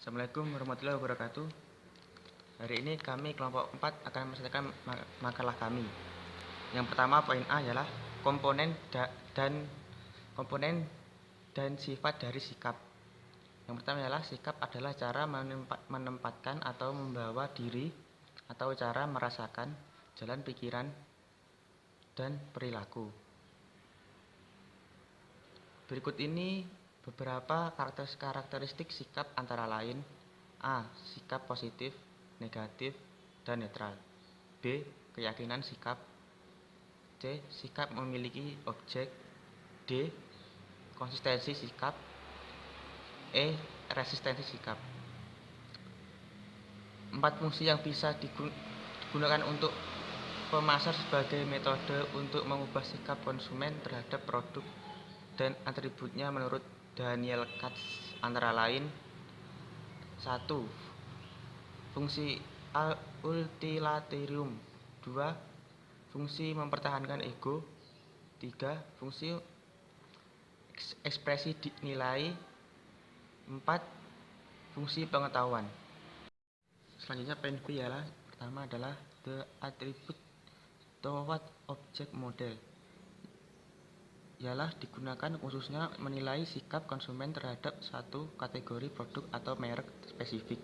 Assalamualaikum warahmatullahi wabarakatuh. Hari ini kami kelompok 4 akan menyelesaikan makalah kami. Yang pertama, poin A adalah komponen dan sifat dari sikap. Yang pertama adalah sikap adalah cara menempatkan atau membawa diri atau cara merasakan jalan pikiran dan perilaku. Berikut ini beberapa karakteristik sikap antara lain: A. Sikap positif, negatif, dan netral. B. Keyakinan sikap. C. Sikap memiliki objek. D. Konsistensi sikap. E. Resistensi sikap. 4 fungsi yang bisa digunakan untuk pemasar sebagai metode untuk mengubah sikap konsumen terhadap produk dan atributnya menurut Daniel Katz antara lain: 1. Fungsi ultilaterium. 2. Fungsi mempertahankan ego. 3. Fungsi ekspresi nilai. 4. Fungsi pengetahuan. Selanjutnya poin B pertama adalah the attribute toward object model. Ialah digunakan khususnya menilai sikap konsumen terhadap satu kategori produk atau merek spesifik.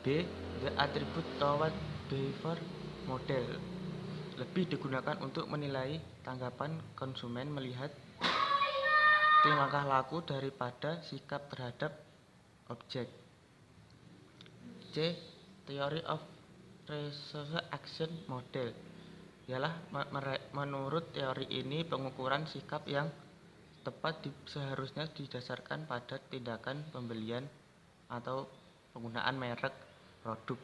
B. The attribute toward behavior model lebih digunakan untuk menilai tanggapan konsumen melihat tingkah laku daripada sikap terhadap objek. C. Theory of responsive action model ialah menurut teori ini pengukuran sikap yang tepat seharusnya didasarkan pada tindakan pembelian atau penggunaan merek produk.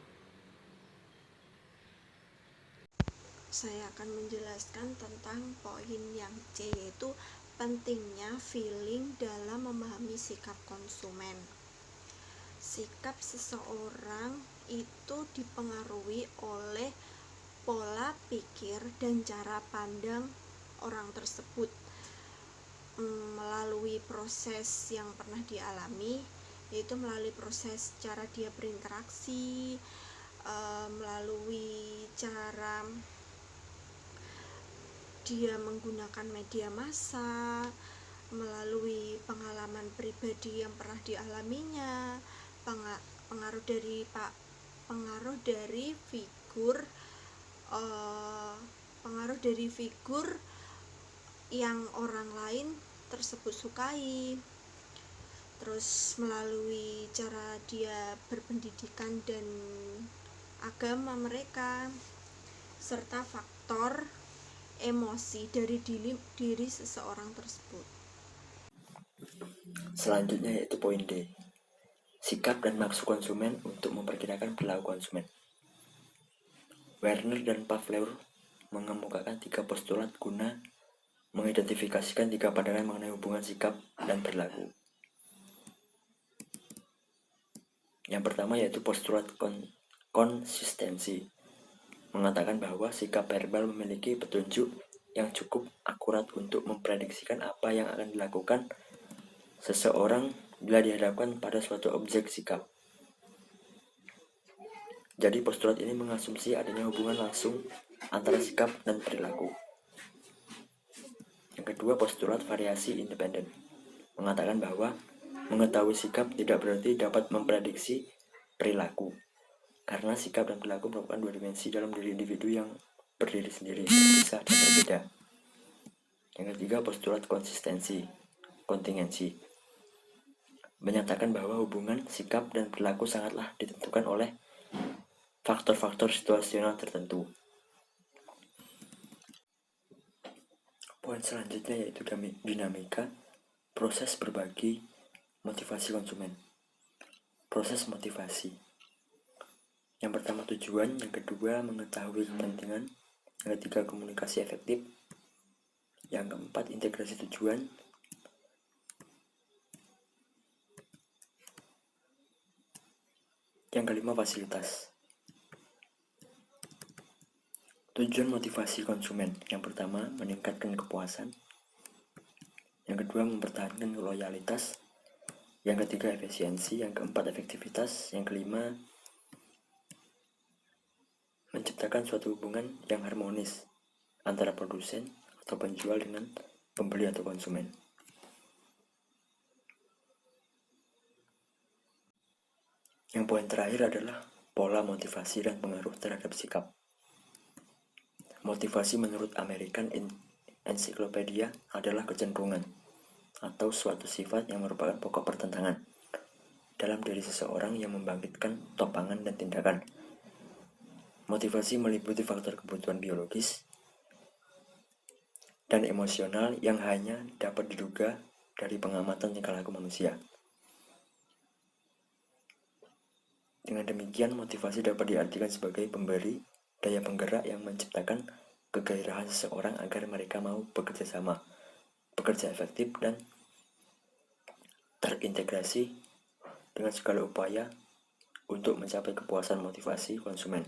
Saya akan menjelaskan tentang poin yang C, yaitu pentingnya feeling dalam memahami sikap konsumen. Sikap seseorang itu dipengaruhi oleh pola pikir dan cara pandang orang tersebut melalui proses yang pernah dialami, yaitu melalui proses cara dia berinteraksi, melalui cara dia menggunakan media massa, melalui pengalaman pribadi yang pernah dialaminya, pengaruh dari figur yang orang lain tersebut sukai, terus melalui cara dia berpendidikan dan agama mereka, serta faktor emosi dari diri seseorang tersebut. Selanjutnya yaitu poin D, sikap dan maksud konsumen untuk memperkirakan perilaku konsumen. Werner dan Pavlov mengemukakan 3 postulat guna mengidentifikasikan 3 pandangan mengenai hubungan sikap dan perilaku. Yang pertama yaitu postulat konsistensi, mengatakan bahwa sikap verbal memiliki petunjuk yang cukup akurat untuk memprediksikan apa yang akan dilakukan seseorang bila dihadapkan pada suatu objek sikap. Jadi postulat ini mengasumsi adanya hubungan langsung antara sikap dan perilaku. Yang kedua, postulat variasi independen, mengatakan bahwa mengetahui sikap tidak berarti dapat memprediksi perilaku, karena sikap dan perilaku merupakan 2 dimensi dalam diri individu yang berdiri sendiri, terpisah dan berbeda. Yang ketiga, postulat kontingensi, menyatakan bahwa hubungan sikap dan perilaku sangatlah ditentukan oleh faktor-faktor situasional tertentu. Poin selanjutnya yaitu dinamika proses berbagi motivasi konsumen. Proses motivasi. Yang pertama tujuan, yang kedua mengetahui kepentingan, yang ketiga komunikasi efektif, yang keempat integrasi tujuan, yang kelima fasilitas. Tujuan motivasi konsumen, yang pertama meningkatkan kepuasan, yang kedua mempertahankan loyalitas, Yang ketiga efisiensi, yang keempat efektivitas, yang kelima menciptakan suatu hubungan yang harmonis antara produsen atau penjual dengan pembeli atau konsumen. Yang poin terakhir adalah pola motivasi dan pengaruh terhadap sikap. Motivasi menurut American Encyclopedia adalah kecenderungan atau suatu sifat yang merupakan pokok pertentangan dalam diri seseorang yang membangkitkan topangan dan tindakan. Motivasi meliputi faktor kebutuhan biologis dan emosional yang hanya dapat diduga dari pengamatan tingkah laku manusia. Dengan demikian, motivasi dapat diartikan sebagai pemberi daya penggerak yang menciptakan kegairahan seseorang agar mereka mau bekerja sama, bekerja efektif, dan terintegrasi dengan segala upaya untuk mencapai kepuasan motivasi konsumen.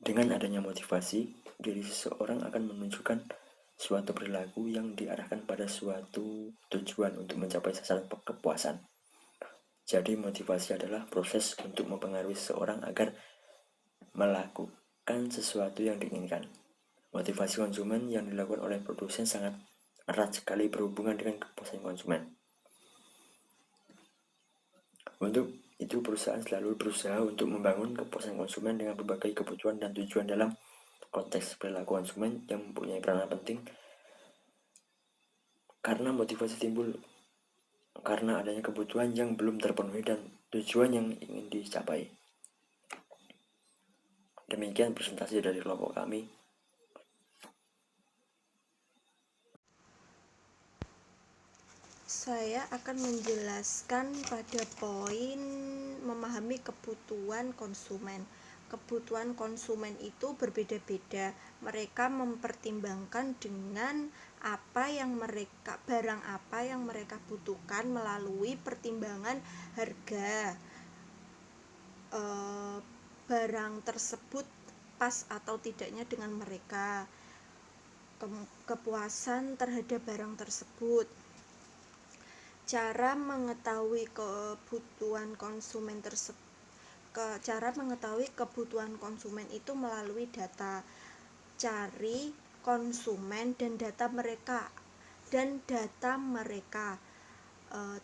Dengan adanya motivasi, diri seseorang akan menunjukkan suatu perilaku yang diarahkan pada suatu tujuan untuk mencapai sasaran kepuasan. Jadi motivasi adalah proses untuk mempengaruhi seseorang agar melakukan sesuatu yang diinginkan. Motivasi konsumen yang dilakukan oleh produsen sangat erat sekali berhubungan dengan kepuasan konsumen. Untuk itu perusahaan selalu berusaha untuk membangun kepuasan konsumen dengan berbagai kebutuhan dan tujuan dalam konteks perilaku konsumen yang mempunyai peranan penting karena motivasi timbul karena adanya kebutuhan yang belum terpenuhi dan tujuan yang ingin dicapai. Demikian presentasi dari kelompok kami. Saya akan menjelaskan pada poin memahami kebutuhan konsumen. Kebutuhan konsumen itu berbeda-beda. Mereka mempertimbangkan dengan barang apa yang mereka butuhkan melalui pertimbangan harga. Barang tersebut pas atau tidaknya dengan mereka. Kepuasan terhadap barang tersebut. Cara mengetahui kebutuhan konsumen itu melalui data. Cari konsumen dan data mereka.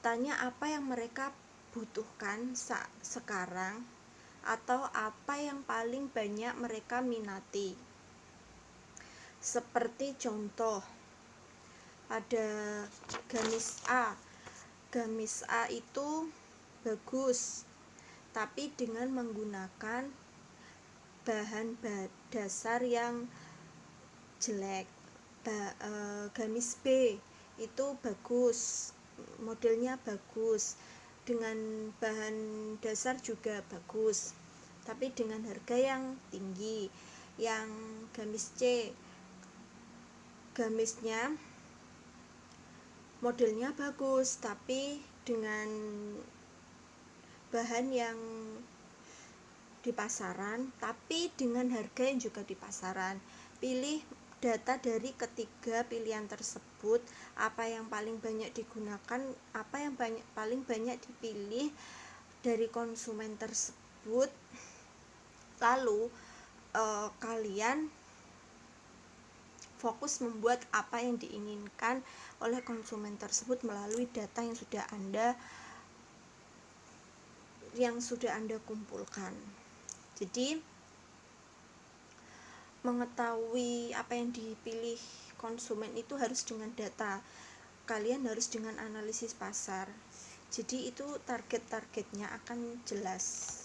Tanya apa yang mereka butuhkan sekarang atau apa yang paling banyak mereka minati. Seperti contoh, pada gamis A itu bagus, tapi dengan menggunakan bahan dasar yang jelek. Gamis B itu bagus, modelnya bagus, dengan bahan dasar juga bagus, tapi dengan harga yang tinggi. Yang gamis C, gamisnya modelnya bagus tapi dengan bahan yang di pasaran tapi dengan harga yang juga di pasaran. Pilih data dari ketiga pilihan tersebut, apa yang paling banyak digunakan, apa yang paling banyak dipilih dari konsumen tersebut. Lalu kalian fokus membuat apa yang diinginkan oleh konsumen tersebut melalui data yang sudah Anda kumpulkan. Jadi mengetahui apa yang dipilih konsumen itu harus dengan data. Kalian harus dengan analisis pasar. Jadi itu target-targetnya akan jelas.